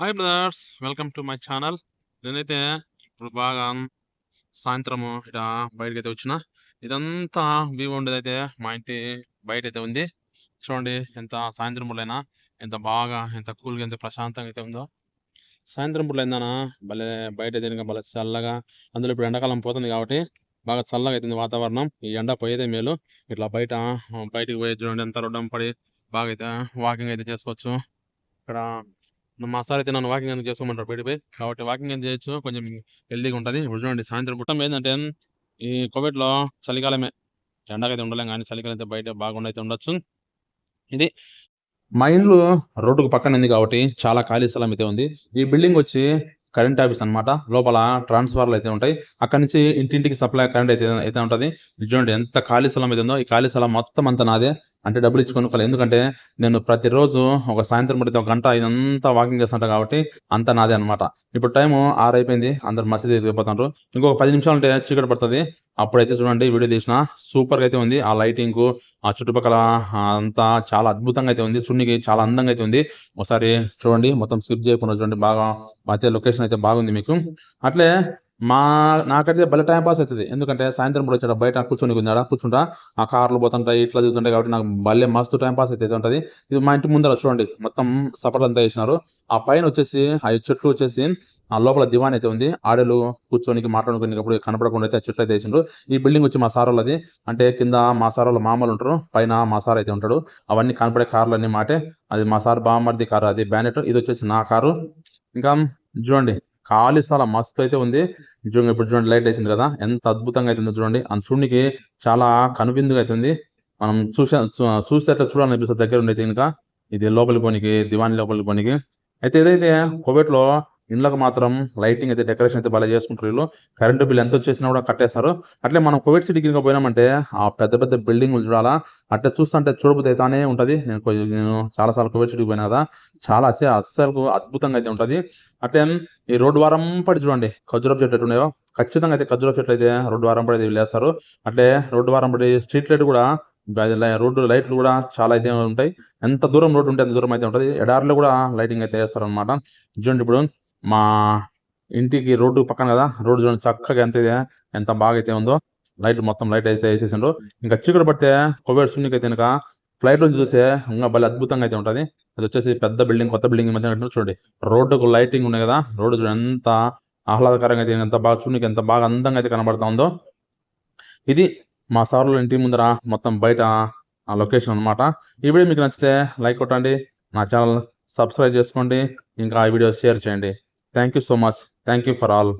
Hi brothers, welcome to my channel. నేనైతే ఇప్పుడు బాగా సాయంత్రము ఇట బయటకైతే వచ్చిన. ఇదంతా వ్యూ ఉండేదైతే మా ఇంటి బయట అయితే ఉంది. చూడండి ఎంత సాయంత్రం పూటైనా ఎంత బాగా ఎంత కూల్గా ఎంత ప్రశాంతంగా అయితే ఉందో. సాయంత్రం పూట ఏందన్నా భలే బయట అయితే భలే చల్లగా, అందులో ఇప్పుడు ఎండాకాలం పోతుంది కాబట్టి బాగా చల్లగా అవుతుంది వాతావరణం. ఈ ఎండ పోయేదే మేలు. ఇట్లా బయటికి పోయి చూడండి ఎంత రొడ్డం పడి బాగా అయితే వాకింగ్ అయితే చేసుకోవచ్చు. ఇక్కడ మా సార్ అయితే నన్ను వాకింగ్ ఎందుకు చేసుకోమంటారు బయట పోయి, కాబట్టి వాకింగ్ ఏం చేయొచ్చు, కొంచెం హెల్దీగా ఉంటుంది. ఇప్పుడు చూడండి సాయంత్రం పుట్టం ఏంటంటే ఈ కోవిడ్లో చలికాలమే, ఎండకైతే ఉండలేం కానీ చలికాలం అయితే బయట బాగుండి అయితే ఉండొచ్చు. ఇది మా ఇండ్లు రోడ్డుకు పక్కన ఉంది కాబట్టి చాలా ఖాళీ స్థలం అయితే ఉంది. ఈ బిల్డింగ్ వచ్చి కరెంట్ ఆఫీస్ అన్నమాట. లోపల ట్రాన్స్ఫార్మర్లు అయితే ఉంటాయి. అక్కడ నుంచి ఇంటింటికి సప్లై కరెంట్ అయితే అయితే ఉంటుంది. చూడండి ఎంత ఖాళీ స్థలం అయితే ఉందో. ఈ ఖాళీ స్థలం మొత్తం అంతా నాదే. అంటే డబ్బులు ఇచ్చి కొనుక్కోవాలి, ఎందుకంటే నేను ప్రతిరోజు ఒక సాయంత్రం పడితే ఒక గంట ఇదంతా వాకింగ్ చేస్తుంటా కాబట్టి అంతా నాదే అనమాట. ఇప్పుడు టైము 6 అయిపోయింది, అందరు మసీదు వెళ్ళిపోతున్నారు. ఇంకొక 10 నిమిషాలు ఉంటే చీకటి పడుతుంది. అప్పుడైతే చూడండి వీడియో తీసిన సూపర్గా అయితే ఉంది. ఆ లైటింగ్, ఆ చుట్టుపక్కల అంతా చాలా అద్భుతంగా అయితే ఉంది. చూడడానికి చాలా అందంగా అయితే ఉంది. ఒకసారి చూడండి, మొత్తం స్కిప్ చేయకుండా చూడండి. బాగా అయితే లొకేషన్ అయితే బాగుంది మీకు. అట్లే నాకైతే భలే టైం పాస్ అవుతుంది, ఎందుకంటే సాయంత్రం పూట వచ్చాడు బయట కూర్చుంటా, ఆ కార్లు పోతుంటాయి ఇట్లా చూస్తుంటాయి కాబట్టి నాకు భలే మస్తు టైం పాస్ అయితే ఉంటుంది. ఇది మా ఇంటి ముందర చూడండి, మొత్తం సపోర్ట్ అంతా వేసినారు. ఆ పైన వచ్చేసి ఆ చెట్లు వచ్చేసి ఆ లోపల దివాన్ అయితే ఉంది. ఆడలు కూర్చొని మాట్లాడుకునేటప్పుడు కనపడకుండా అయితే ఆ చెట్లు అయితే వేసిండ్రు. ఈ బిల్డింగ్ వచ్చి మా సార్ వాళ్ళది. అంటే కింద మా సార్ వాళ్ళ మామూలు ఉంటారు, పైన మా సార్ అయితే ఉంటాడు. అవన్నీ కనపడే కార్లు అన్ని మాటే. అది మా సార్ బామ్మర్ది కారు, అది బ్యానెట్. ఇది వచ్చేసి నా కారు. ఇంకా చూడండి ఖాళీ స్థలం మస్తు అయితే ఉంది. ఇప్పుడు చూడండి లైట్ వేసింది కదా, ఎంత అద్భుతంగా అవుతుందో చూడండి. అంత చూడనికి చాలా కనువిందుగా అవుతుంది. మనం చూస్తే అట్లా చూడాలనిపిస్తుంది దగ్గర ఉండేది. ఇంకా ఇది లోపలికి పోనీకి, దివాణి లోపలికి పోనీకి అయితే. ఏదైతే కోవిడ్లో ఇండ్లకు మాత్రం లైటింగ్ అయితే డెకరేషన్ అయితే బాగా చేసుకుంటారు వీళ్ళు. కరెంటు బిల్ ఎంత వచ్చేసినా కూడా కట్టేస్తారు. అట్లే మనం కోవిడ్ సిటీకి ఇంకా పోయినామంటే ఆ పెద్ద పెద్ద బిల్డింగ్లు చూడాలా, అట్లా చూస్తుంటే చూడబుద్ధి అయితేనే ఉంటుంది. నేను చాలాసార్లు కోవిడ్ సిటీకి పోయినా కదా, చాలా అస్సలు అద్భుతంగా అయితే ఉంటుంది. అట్లే ఈ రోడ్డు వారం పడి చూడండి ఖర్జూరపు చెట్లు ఉన్నాయో, ఖచ్చితంగా అయితే ఖర్జూరపు చెట్లు అయితే రోడ్డు వారం పడి వేస్తారు. అట్లే రోడ్డు వారం పడి స్ట్రీట్ లైట్ కూడా, రోడ్డు లైట్లు కూడా చాలా అయితే ఉంటాయి. ఎంత దూరం రోడ్డు ఉంటే అంత దూరం అయితే ఉంటుంది. ఎడారిలో కూడా లైటింగ్ అయితే వేస్తారు అనమాట. చూడండి ఇప్పుడు మా ఇంటికి రోడ్డు పక్కన కదా, రోడ్డు చూడండి చక్కగా ఎంత బాగా అయితే ఉందో. మొత్తం లైట్ అయితే వేసేసిండ్రు. ఇంకా చీకటి పడితే కోవిడ్ శూన్యకి అయితే కనుక ఫ్లైట్ నుంచి చూసే ఇంకా భలే అద్భుతంగా అయితే ఉంటుంది. అది వచ్చేసి పెద్ద బిల్డింగ్, కొత్త బిల్డింగ్ మధ్య చూడండి, రోడ్డుకు లైటింగ్ ఉన్నాయి కదా, రోడ్డు చూడండి ఎంత ఆహ్లాదకరంగా అయితే, ఎంత బాగా చూడడానికి ఎంత బాగా అందంగా అయితే కనబడతా ఉందో. ఇది మా సార్లు ఇంటి ముందర మొత్తం బయట ఆ లొకేషన్ అనమాట. ఈ వీడియో మీకు నచ్చితే లైక్ కొట్టండి, నా ఛానల్ సబ్స్క్రైబ్ చేసుకోండి, ఇంకా ఈ వీడియో షేర్ చేయండి. Thank you so much. Thank you for all.